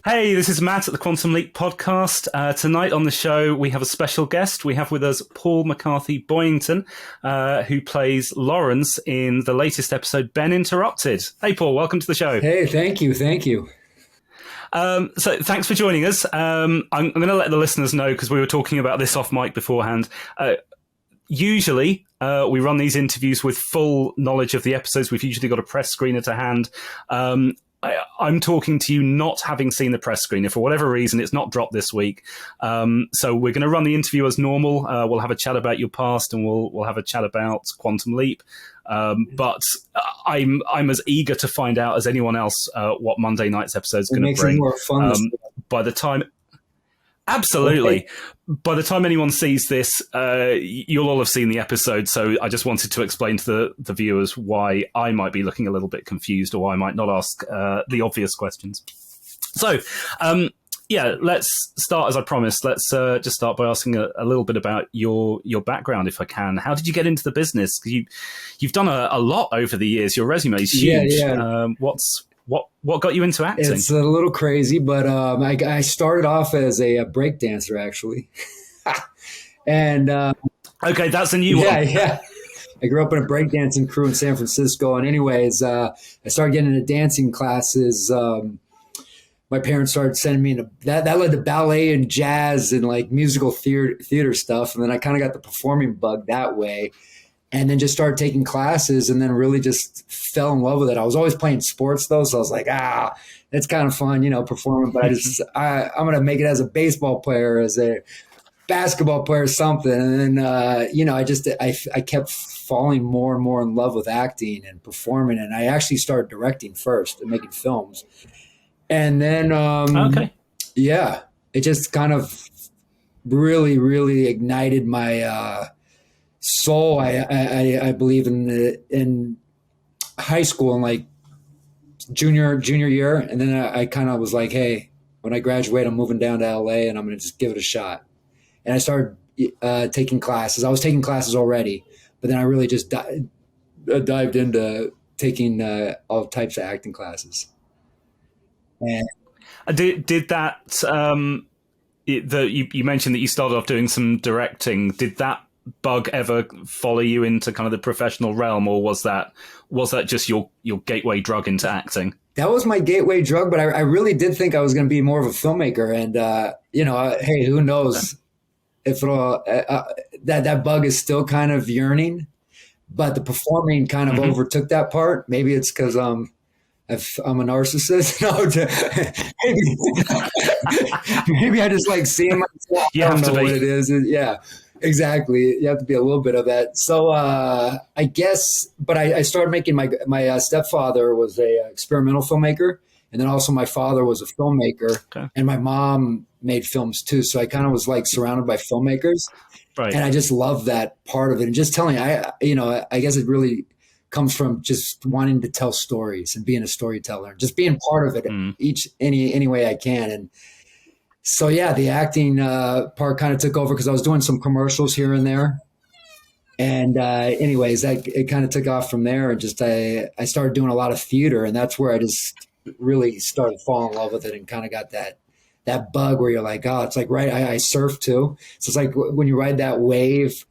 Hey, this is Matt at the Quantum Leap podcast. Tonight on the show, we have a special guest. We have with us Paul McCarthy-Boyington, who plays Lawrence in the latest episode, Ben Interrupted. Hey, Paul, welcome to the show. Hey, thank you. So thanks for joining us. I'm going to let the listeners know, because we were talking about this off mic beforehand. Usually, we run these interviews with full knowledge of the episodes. We've usually got a press screener to hand. I'm talking to you not having seen the press screener. For whatever reason, it's not dropped this week. So we're going to run the interview as normal. We'll have a chat about your past, and we'll have a chat about Quantum Leap. But I'm as eager to find out as anyone else what Monday night's episode is going to bring. It makes it more fun. By the time... Absolutely. By the time anyone sees this, you'll all have seen the episode. So I just wanted to explain to the viewers why I might be looking a little bit confused, or why I might not ask the obvious questions. So, let's start as I promised. Let's just start by asking a little bit about your background, if I can. How did you get into the business? 'Cause you've done a lot over the years. Your resume is huge. Yeah. What got you into acting? It's a little crazy, but I started off as a break dancer, actually. And okay, that's a new one. Yeah. I grew up in a breakdancing crew in San Francisco. And anyways, I started getting into dancing classes. My parents started sending me into that led to ballet and jazz and like musical theater stuff. And then I kind of got the performing bug that way. And then just started taking classes, and then really just fell in love with it. I was always playing sports though, so I was like, it's kind of fun, performing. But I'm going to make it as a baseball player, as a basketball player, something. And then I kept falling more and more in love with acting and performing. And I actually started directing first and making films. And then it just kind of really, really ignited my soul. I believe in high school, in like junior year, and then I kind of was like, hey, when I graduate, I'm moving down to LA, and I'm going to just give it a shot. And I started taking classes. I was taking classes already, but then I really just dived into taking all types of acting classes. And did that? You mentioned that you started off doing some directing. Did that bug ever follow you into kind of the professional realm, or was that just your gateway drug into acting? That was my gateway drug, but I really did think I was going to be more of a filmmaker. And hey, who knows if it'll that bug is still kind of yearning, but the performing kind of overtook that part. Maybe it's because I'm a narcissist. No, maybe I just like seeing myself. You have to be. What it is. Yeah. Exactly. You have to be a little bit of that. So I guess, but I started making my stepfather was a experimental filmmaker. And then also my father was a filmmaker, and my mom made films too. So I kind of was like surrounded by filmmakers, right? And I just love that part of it. And just telling, I guess it really comes from just wanting to tell stories and being a storyteller, just being part of it any way I can. And so, yeah, the acting part kind of took over because I was doing some commercials here and there. And anyways, it kind of took off from there. And just I started doing a lot of theater, and that's where I just really started falling in love with it, and kind of got that bug where you're like, oh, it's like, right, I surf too. So it's like when you ride that wave,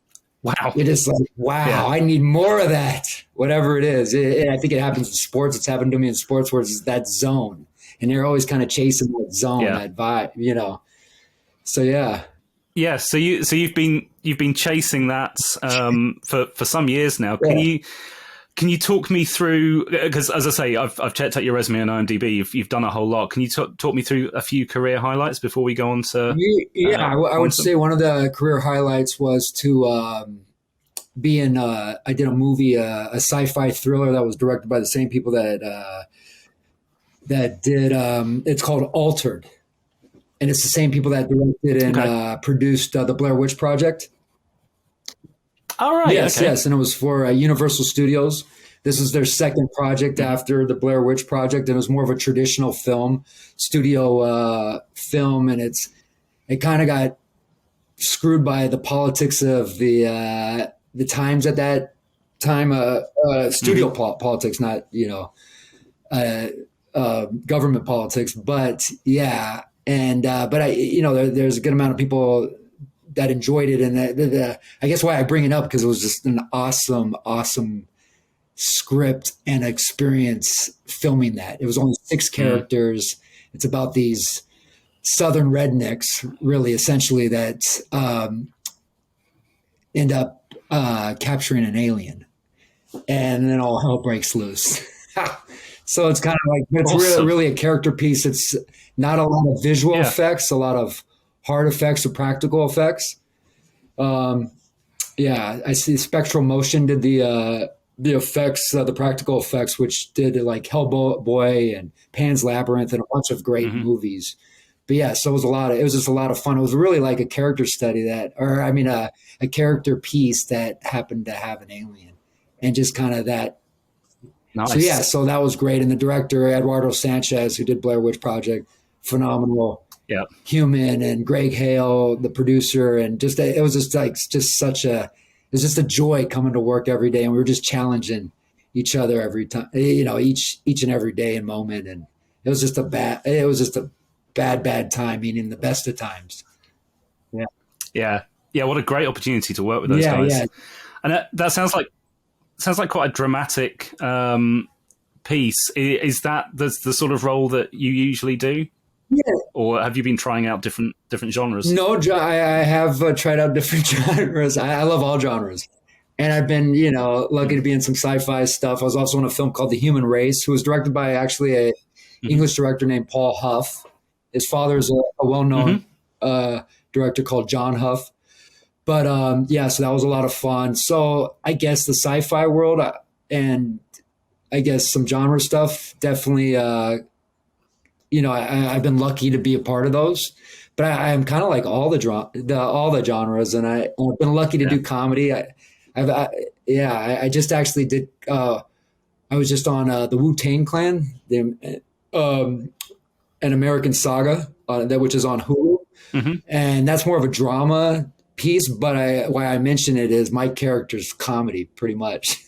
wow, you're just like, wow, yeah. I need more of that, whatever it is. I think it happens in sports. It's happened to me in sports where it's that zone. And you're always kind of chasing that zone, that vibe, So yeah. Yeah. So you've been chasing that for some years now. Can you talk me through? Because as I say, I've checked out your resume on IMDb. You've done a whole lot. Can you talk me through a few career highlights before we go on to? I would say one of the career highlights was to be in. I did a movie, a sci-fi thriller that was directed by the same people that did it's called Altered, and it's the same people that directed and produced the Blair Witch Project. All right. Yes, and it was for Universal Studios. This is their second project after the Blair Witch Project, and it was more of a traditional studio film, and it kind of got screwed by the politics of the times at that time, studio politics, not government politics. But yeah, and but there's a good amount of people that enjoyed it, and I guess why I bring it up because it was just an awesome script and experience filming that. It was only 6 characters. It's about these Southern rednecks, really, essentially, that end up capturing an alien, and then all hell breaks loose. So it's kind of like, it's really a character piece. It's not a lot of visual effects, a lot of hard effects or practical effects. I see Spectral Motion did the effects, the practical effects, which did like Hellboy and Pan's Labyrinth and a bunch of great movies. But yeah, so it was just a lot of fun. It was really like a character study a character piece that happened to have an alien and just kind of that. Nice. So that was great. And the director, Eduardo Sanchez, who did Blair Witch Project, phenomenal. Yeah. Human, and Greg Hale, the producer, and it was just a joy coming to work every day, and we were just challenging each other every time, each and every day and moment, and it was just a bad time, meaning the best of times. Yeah. What a great opportunity to work with those guys. Yeah. And that sounds like quite a dramatic piece. Is that the sort of role that you usually do? Yeah. Or have you been trying out different genres? No, I have tried out different genres. I love all genres. And I've been, lucky to be in some sci-fi stuff. I was also in a film called The Human Race, who was directed by actually a English director named Paul Huff. His father is a well-known director called John Huff. But so that was a lot of fun. So I guess the sci-fi world and I guess some genre stuff definitely I've been lucky to be a part of those, but I'm kind of like all the genres, and I've been lucky to do comedy. I just actually did. I was just on the Wu-Tang Clan, an American Saga, which is on Hulu, and that's more of a drama piece. But why I mention it is my character's comedy, pretty much.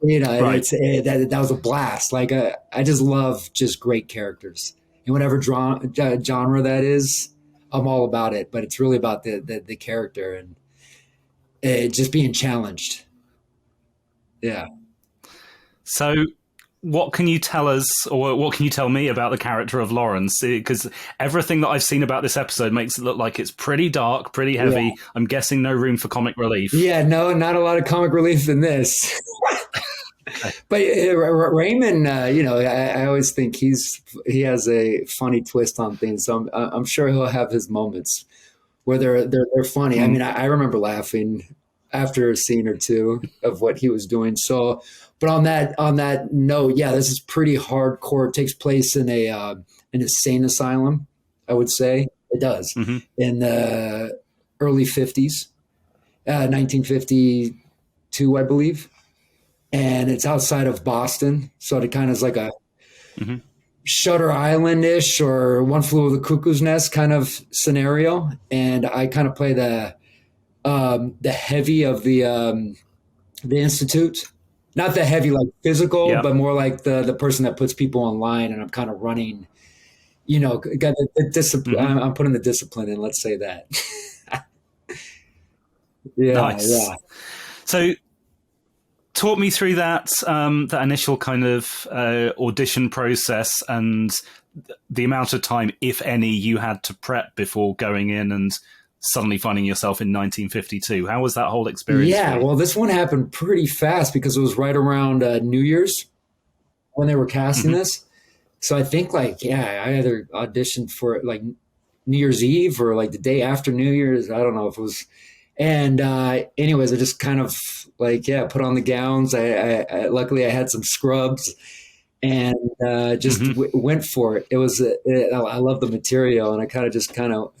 Right. That was a blast. Like I just love just great characters, and whatever genre that is, I'm all about it. But it's really about the character and just being challenged. Yeah. So, what can you tell us, or what can you tell me about the character of Lawrence? Because everything that I've seen about this episode makes it look like it's pretty dark, pretty heavy. Yeah. I'm guessing no room for comic relief. Yeah, no, not a lot of comic relief in this. But Raymond, I always think he has a funny twist on things. So I'm sure he'll have his moments where they're funny. I mean, I remember laughing after a scene or two of what he was doing. So, but on that note, yeah, this is pretty hardcore. It takes place in an insane asylum, I would say. It does in the early 50s, 1952, I believe. And it's outside of Boston. So it kind of is like a Shutter Island-ish or One Flew Over the Cuckoo's Nest kind of scenario. And I kind of play the heavy of the institute. Not the heavy like physical, but more like the person that puts people online. And I'm kind of running, got the discipline. I'm putting the discipline in, let's say that. Nice. Yeah. So talk me through that initial kind of audition process and the amount of time, if any, you had to prep before going in and suddenly finding yourself in 1952. How was that whole experience? Yeah, well, this one happened pretty fast because it was right around New Year's when they were casting this. So I think I either auditioned for like New Year's Eve or like the day after New Year's. I don't know if it was. And anyways, I just kind of put on the gowns. I luckily I had some scrubs and just went for it. It was I love the material, and I kind of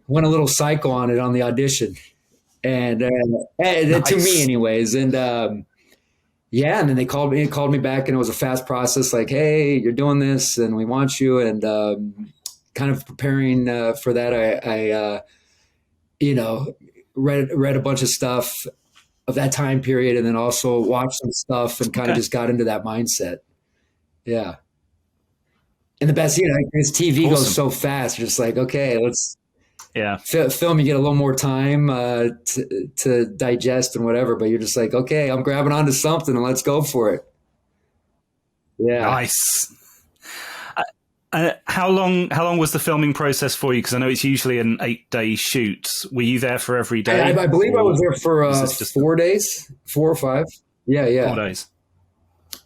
went a little psycho on it on the audition, and nice. To me, anyways. And and then they called me back, and it was a fast process. Like, hey, you're doing this, and we want you. And kind of preparing for that, I read a bunch of stuff of that time period, and then also watched some stuff and kind of just got into that mindset. Yeah. And the best, because TV goes Awesome. so fast. You're just like, okay, let's Yeah. film. You get a little more time to digest and whatever. But you're just like, okay, I'm grabbing onto something and let's go for it. Yeah. Nice. How long was the filming process for you? Because I know it's usually an 8-day shoot. Were you there for every day? I believe I was there for was this just 4 days, 4 or 5. Yeah, 4 days?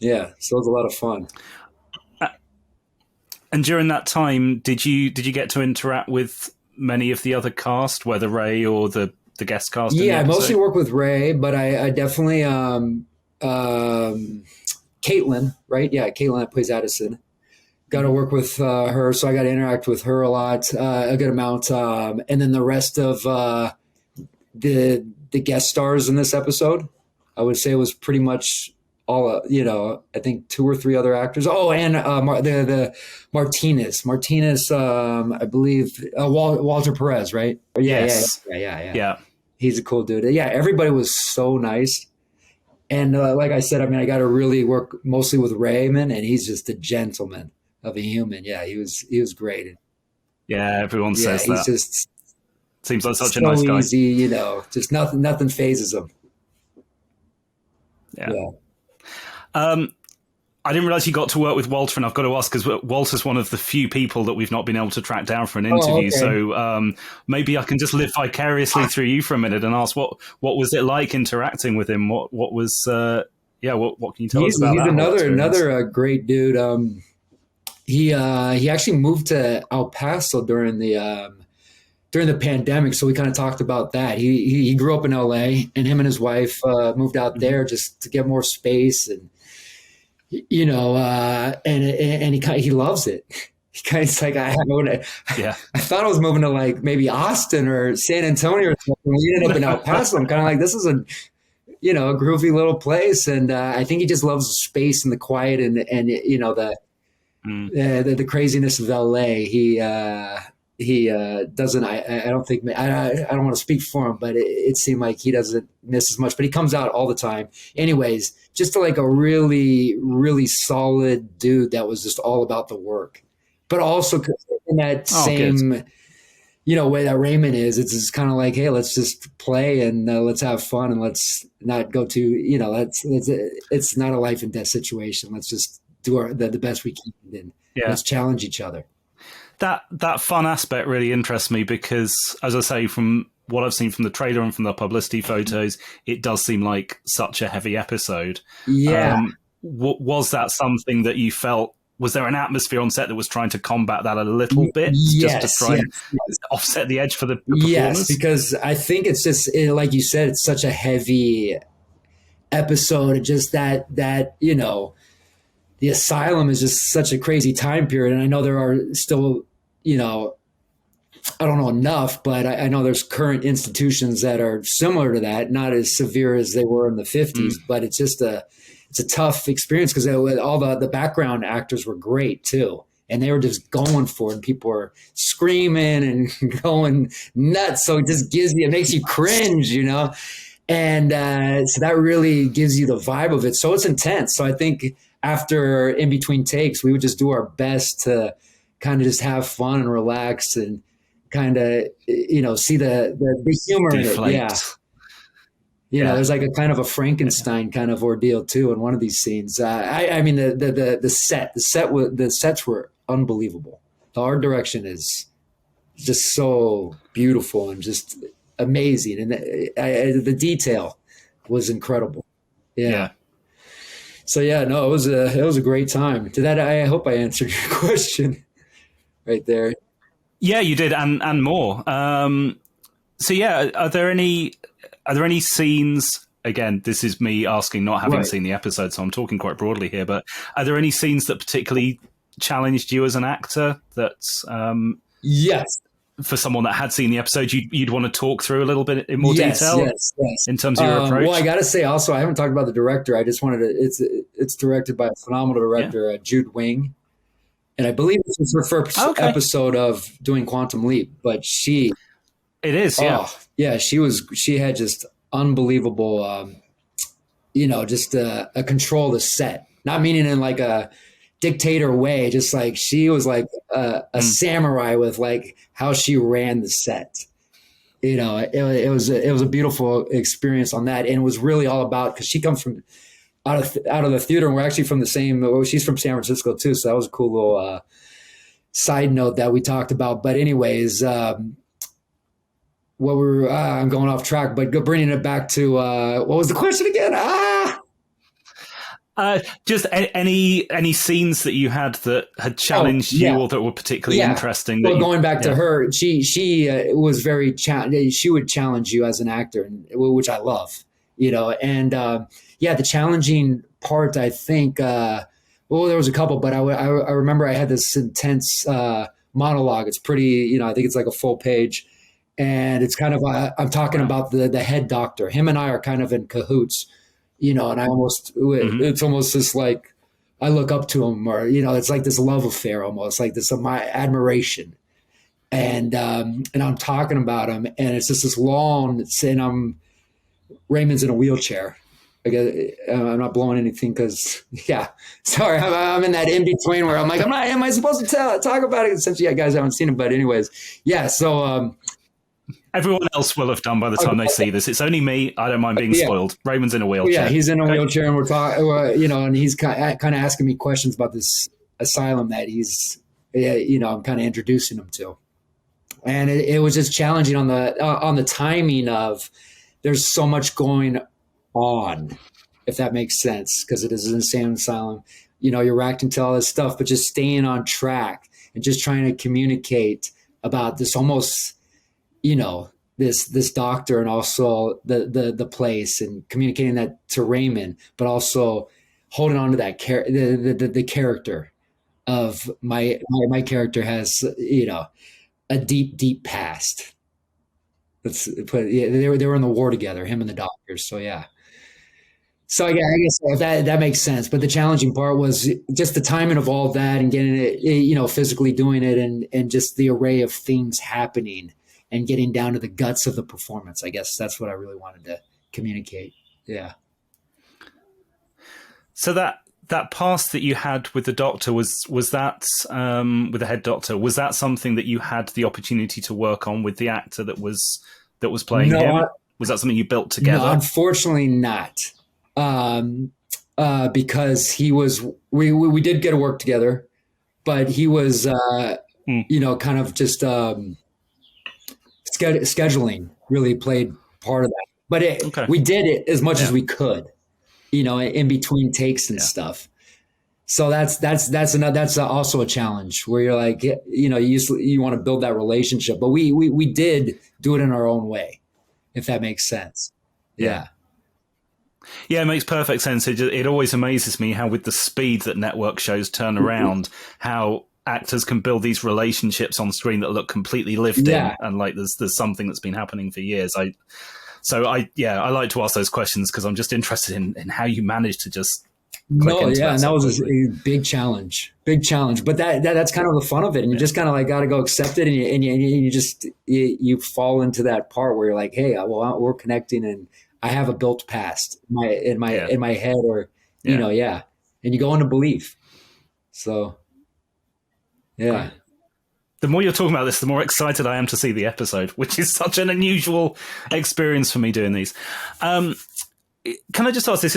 yeah. So it was a lot of fun. And during that time, did you get to interact with many of the other cast, whether Ray or the guest cast? In the Yeah, I mostly episode? work with Ray, but I definitely Caitlin, right? Yeah, Caitlin that plays Addison. Got to work with her, so I got to interact with her a lot, a good amount, and then the rest of the guest stars in this episode, I would say it was pretty much all. I think 2 or 3 other actors. Oh, and the Martinez, I believe Walter Perez, right? Yes. Yeah. Yeah. He's a cool dude. Yeah, everybody was so nice. And like I said, I mean, I got to really work mostly with Raymond, and he's just a gentleman of a human. Yeah, he was great. Yeah. Everyone Yeah, says he's that. just Seems like such a so nice guy. easy, just nothing phases him. Yeah. Yeah. I didn't realize you got to work with Walter, and I've got to ask because Walter's one of the few people that we've not been able to track down for an interview. Okay. So maybe I can just live vicariously through you for a minute and ask what was it like interacting with him? What was what can you tell us about He's that? another great dude. He actually moved to El Paso during the pandemic, so we kind of talked about that. He grew up in LA, and him and his wife moved out there just to get more space, and and he loves it. He kind of like I thought I was moving to like maybe Austin or San Antonio or something. We ended up in El Paso. I'm kind of like, this is a groovy little place, and I think he just loves the space and the quiet and the craziness of LA. He doesn't. I don't think. I don't want to speak for him, but it seemed like he doesn't miss as much. But he comes out all the time. Anyways, just like a really, really solid dude that was just all about the work, but also in that same way that Raymond is. It's just kind of like, hey, let's just play and let's have fun and let's not go to it's not a life and death situation. Let's just do the best we can and let's challenge each other. That fun aspect really interests me because, as I say, from what I've seen from the trailer and from the publicity photos, it does seem like such a heavy episode. Yeah. Was that something that you felt? Was there an atmosphere on set that was trying to combat that a little bit, yes, just to try and offset the edge for the performers? Yes, because I think it's just like you said, it's such a heavy episode. Just that the asylum is just such a crazy time period, and I know there are still. I don't know enough, but I know there's current institutions that are similar to that, not as severe as they were in the 50s, but it's just it's a tough experience because all the background actors were great too. And they were just going for it. And people were screaming and going nuts. So it makes you cringe, And so that really gives you the vibe of it. So it's intense. So I think after in between takes, we would just do our best to kind of just have fun and relax and kind of, see the humor Deflate. in it. Yeah. There's like a kind of a Frankenstein kind of ordeal too in one of these scenes. I mean, the sets were unbelievable. The art direction is just so beautiful and just amazing. And the detail was incredible. Yeah. So it was a great time. I hope I answered your question. Right there. Yeah, you did, and more. So yeah, are there any scenes? Again, this is me asking, not having seen the episode, so I'm talking quite broadly here. But are there any scenes that particularly challenged you as an actor? That yes, for someone that had seen the episode, you'd want to talk through a little bit in more detail. Yes. In terms of your approach. Well, I got to say also, I haven't talked about the director. I just wanted to. It's directed by a phenomenal director, Jude Wing. And I believe this was her first episode of doing Quantum Leap, but it is, she had just unbelievable, just a control of the set, not meaning in like a dictator way, just like she was like a samurai with like how she ran the set. It was a beautiful experience on that, and it was really all about, because she comes from out of the theater, and we're actually from the same. Well, she's from San Francisco too, so that was a cool little side note that we talked about. But anyways, what we're I'm going off track, but bringing it back to what was the question again? Just any scenes that you had that had challenged you or that were particularly interesting. Well, going back to her, she was very she would challenge you as an actor, which I love. And the challenging part, I think. Well, there was a couple, but I remember I had this intense monologue. It's pretty, I think it's like a full page, and it's kind of I'm talking about the head doctor. Him and I are kind of in cahoots. And I almost, it's almost just like I look up to him, or, it's like this love affair, almost like this, my admiration. And I'm talking about him, and it's just this long, and Raymond's in a wheelchair. I'm not blowing anything because, sorry, I'm in that in between where I'm like, am I supposed to talk about it? Since you guys haven't seen it, but anyways, so, everyone else will have done by the time they see this. It's only me. I don't mind being spoiled. Raymond's in a wheelchair. Yeah, he's in a wheelchair, and we're talking, and he's kind of asking me questions about this asylum that he's, I'm kind of introducing him to. And it was just challenging on the timing of there's so much going on, if that makes sense, because it is an insane asylum. You're reacting to all this stuff, but just staying on track and just trying to communicate about this almost, this doctor, and also the place, and communicating that to Raymond, but also holding on to that the character of my character has, a deep past. They were in the war together, him and the doctors. So yeah. So yeah, I guess that makes sense. But the challenging part was just the timing of all that, and getting it, physically doing it, and just the array of things happening, and getting down to the guts of the performance. I guess that's what I really wanted to communicate. Yeah. So that past that you had with the doctor, was that with the head doctor, was that something that you had the opportunity to work on with the actor that was playing him? Was that something you built together? No, unfortunately not. Because he was, we did get to work together, but he was, kind of just scheduling really played part of that. But we did it as much as we could, in between takes and stuff. So that's also a challenge where you're like, you want to build that relationship, but we did do it in our own way, if that makes sense. Yeah. Yeah, it makes perfect sense. It always amazes me how, with the speed that network shows turn around, how actors can build these relationships on screen that look completely lived in, and like there's something that's been happening for years. I like to ask those questions because I'm just interested in how you managed to just and that was a big challenge. But that's kind of the fun of it, and you just kind of like got to go accept it, and you just you fall into that part where you're like, hey, well, we're connecting, and I have a built past in my head, or and you go into belief. So, yeah. Right. The more you're talking about this, the more excited I am to see the episode, which is such an unusual experience for me doing these. Can I just ask? This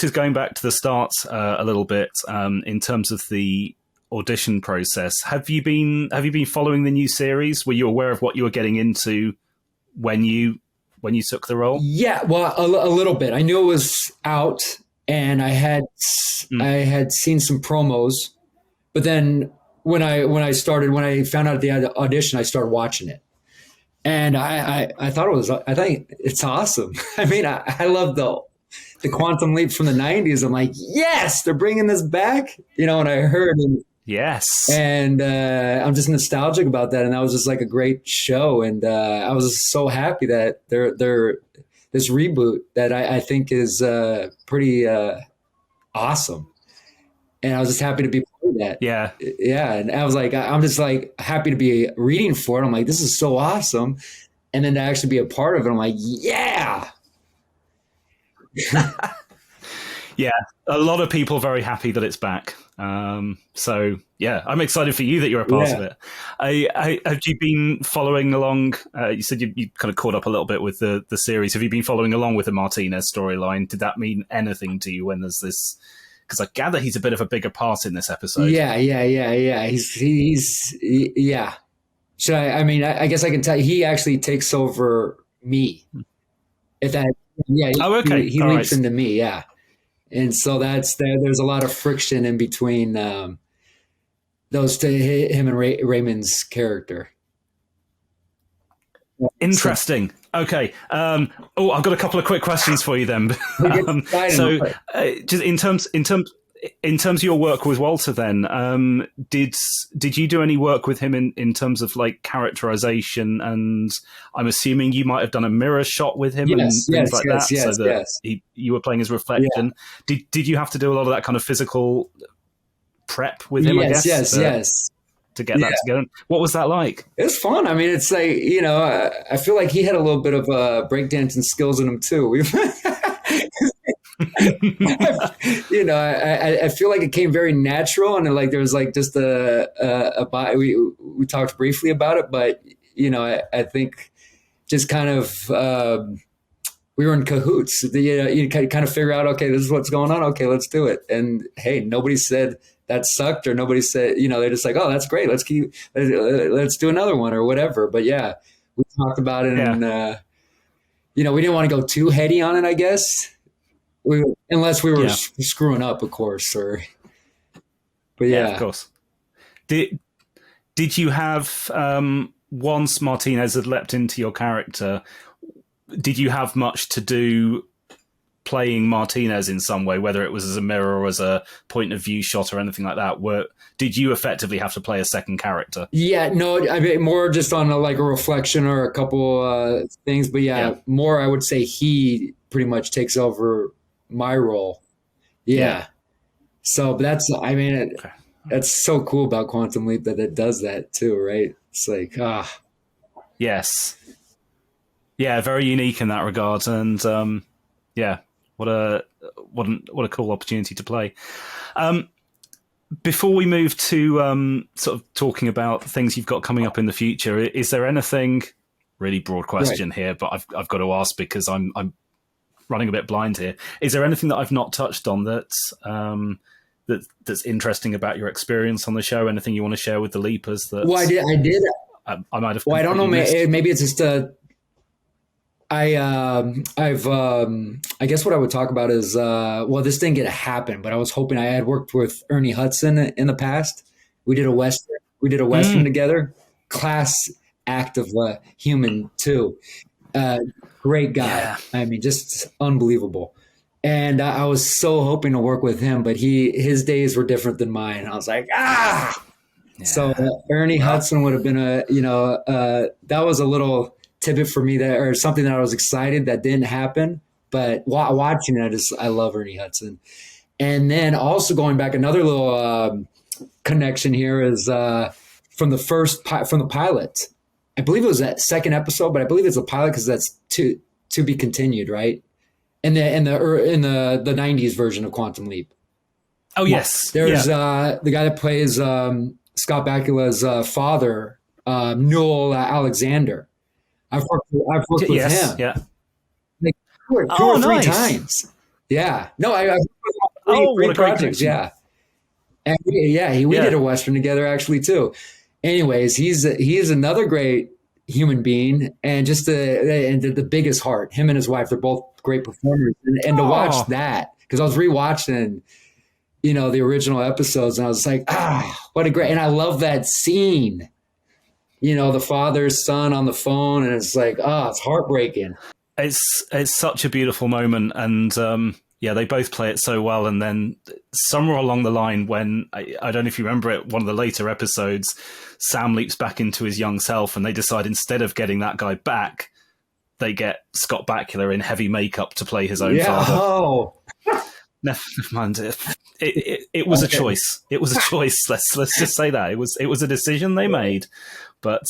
is going back to the start a little bit in terms of the audition process. Have you been following the new series? Were you aware of what you were getting into when you took the role? Yeah, well, a little bit. I knew it was out, and I had seen some promos, but then when I found out the audition, I started watching it, and I think it's awesome. I mean, I love the Quantum Leap from the 90s. I'm like, yes, they're bringing this back. When I heard it. Yes. And I'm just nostalgic about that. And that was just like a great show. And I was just so happy that they're this reboot that I think is pretty awesome. And I was just happy to be part of that. Yeah. Yeah. And I was like, I'm just like happy to be reading for it. I'm like, this is so awesome. And then to actually be a part of it, I'm like, yeah. Yeah, a lot of people very happy that it's back. So yeah, I'm excited for you that you're a part of it. Have you been following along? You said you kind of caught up a little bit with the series. Have you been following along with the Martinez storyline? Did that mean anything to you when there's this? Because I gather he's a bit of a bigger part in this episode. Yeah. Yeah. Should I mean, I guess I can tell you, he actually takes over me. If that, yeah. Okay. He leaps into me. Yeah. And so there's a lot of friction in between those two, him and Raymond's character. Interesting. Okay. I've got a couple of quick questions for you then. Just in terms of your work with Walter, then, did you do any work with him in terms of like characterization? And I'm assuming you might have done a mirror shot with him and things like that, so that you were playing his reflection. Yeah. Did you have to do a lot of that kind of physical prep with him? I guess. Yes. To get that together. What was that like? It's fun. I mean, it's like, I feel like he had a little bit of breakdancing skills in him too. I feel like it came very natural, and like there was like just a we talked briefly about it, but I think just kind of we were in cahoots. You kind of figure out, okay, this is what's going on. Okay, let's do it. And hey, nobody said that sucked, or nobody said, they're just like, oh, that's great. Let's do another one or whatever. But yeah, we talked about it, and we didn't want to go too heady on it, I guess. Unless we were screwing up, of course. But yeah, of course. Did you have once Martinez had leapt into your character? Did you have much to do playing Martinez in some way, whether it was as a mirror or as a point of view shot or anything like that? Did you effectively have to play a second character? Yeah, no, I mean more just on a reflection or a couple things, but more I would say he pretty much takes over my role. Yeah. So that's so cool about Quantum Leap that it does that too, right? It's like, yes. Yeah, very unique in that regard. And what a cool opportunity to play. Before we move to sort of talking about things you've got coming up in the future, is there anything, really broad question here, but I've got to ask because I'm running a bit blind here. Is there anything that I've not touched on that's interesting about your experience on the show? Anything you want to share with the Leapers? I did. I might have. Well, I don't know. Maybe it's just I guess what I would talk about is this didn't get to happen, but I was hoping. I had worked with Ernie Hudson in the past. We did a western together. Class act of human too. Great guy. Yeah. I mean, just unbelievable. And I was so hoping to work with him, but his days were different than mine. I was like, Yeah. So Ernie Hudson would have been that was a little tidbit for me or something that I was excited that didn't happen. But watching it, I love Ernie Hudson. And then also going back, another little connection here is from the pilot. I believe it was that second episode, but I believe it's a pilot because that's to be continued, right? In the 90s version of Quantum Leap. Oh yes, there's the guy that plays Scott Bakula's father, Newell Alexander. I've worked with him. Yeah, like two or three times. Yeah, no, I three projects. Yeah, and we did a western together actually too. Anyways, he's another great human being, and just the biggest heart. Him and his wife, they're both great performers, and to watch that, because I was rewatching, the original episodes, and I was like, what a great, and I love that scene. The father's son on the phone, and it's like, it's heartbreaking. It's such a beautiful moment, and they both play it so well. And then somewhere along the line, when I don't know if you remember it, one of the later episodes, Sam leaps back into his young self, and they decide instead of getting that guy back, they get Scott Bakula in heavy makeup to play his own father. Oh. Never mind. It was a choice. It was a choice. Let's just say that it was a decision they made. But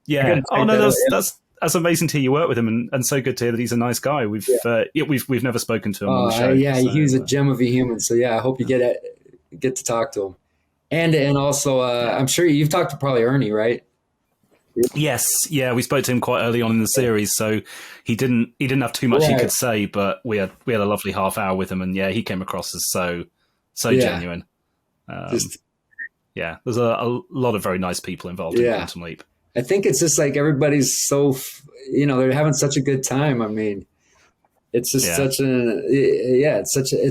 yeah. Oh no, that's that's amazing to hear you work with him, and so good to hear that he's a nice guy. We've never spoken to him on the show. He's a gem of a human. So I hope you get to talk to him. And also, I'm sure you've talked to probably Ernie, right? Yes, yeah, we spoke to him quite early on in the series, so he didn't have too much he could say, but we had a lovely half hour with him, and he came across as so genuine. There's a lot of very nice people involved in Quantum Leap. I think it's just like everybody's so, they're having such a good time. I mean, it's just it's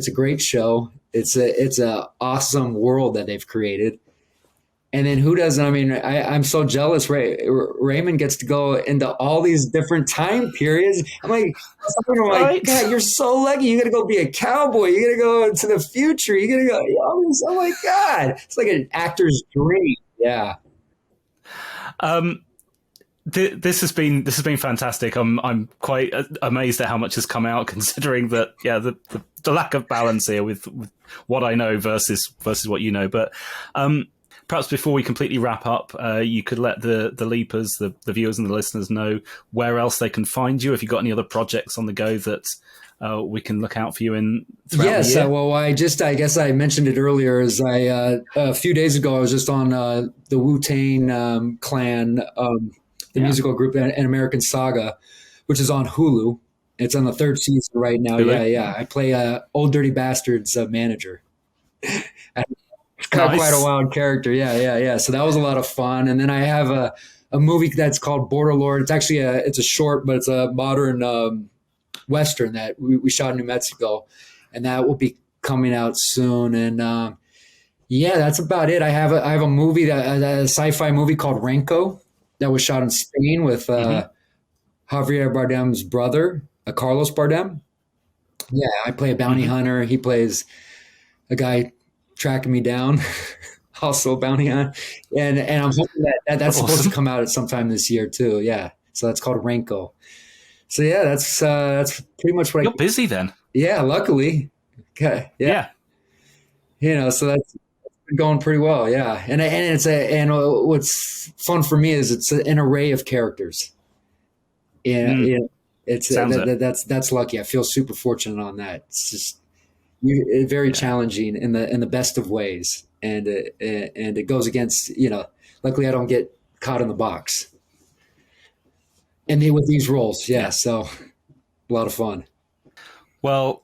a great show. It's a awesome world that they've created. And then who doesn't? I mean, I'm so jealous. Raymond gets to go into all these different time periods. I'm like, God, you're so lucky. You got to go be a cowboy. You got to go into the future. You got to go. Oh my God, it's like an actor's dream. Yeah. This has been fantastic. I'm quite amazed at how much has come out, considering that the lack of balance here with what I know versus what you know. But perhaps before we completely wrap up, you could let the leapers, the viewers and the listeners know where else they can find you. If you've got any other projects on the go that we can look out for you in throughout the year. Well, I guess I mentioned it earlier. As a few days ago, I was just on the Wu-Tang Clan, the musical group, an American Saga, which is on Hulu. It's on the 3rd season right now. Hulu? Yeah. I play Old Dirty Bastard's manager. Quite a wild character. Yeah. So that was a lot of fun. And then I have a movie that's called Border Lord. It's actually it's a short, but it's a modern Western that we shot in New Mexico, and that will be coming out soon. And that's about it. I have a movie, a sci-fi movie called Renko that was shot in Spain with Javier Bardem's brother, Carlos Bardem. Yeah, I play a bounty hunter. He plays a guy tracking me down, also a bounty hunter. And I'm hoping that's supposed to come out at sometime this year too. Yeah, so that's called Renko. So that's pretty much what You're busy then. Yeah, luckily. Okay. Yeah. So that's going pretty well. Yeah. And what's fun for me is it's an array of characters. That's lucky. I feel super fortunate on that. It's just very challenging in the best of ways. And it goes against, luckily I don't get caught in the box. And with these roles, so a lot of fun. Well,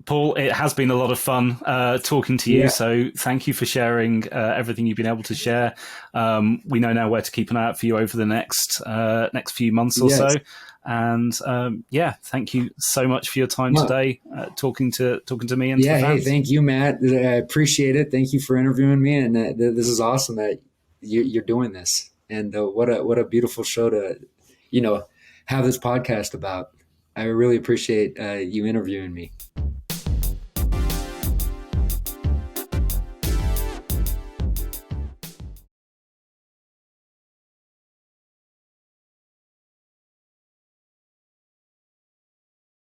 Paul, it has been a lot of fun talking to you. So thank you for sharing everything you've been able to share. We know now where to keep an eye out for you over the next few months or so. And thank you so much for your time today, talking to me and to the fans. Hey, thank you, Matt. I appreciate it. Thank you for interviewing me, and this is awesome that you're doing this. And what a beautiful show to have this podcast about. I really appreciate you interviewing me.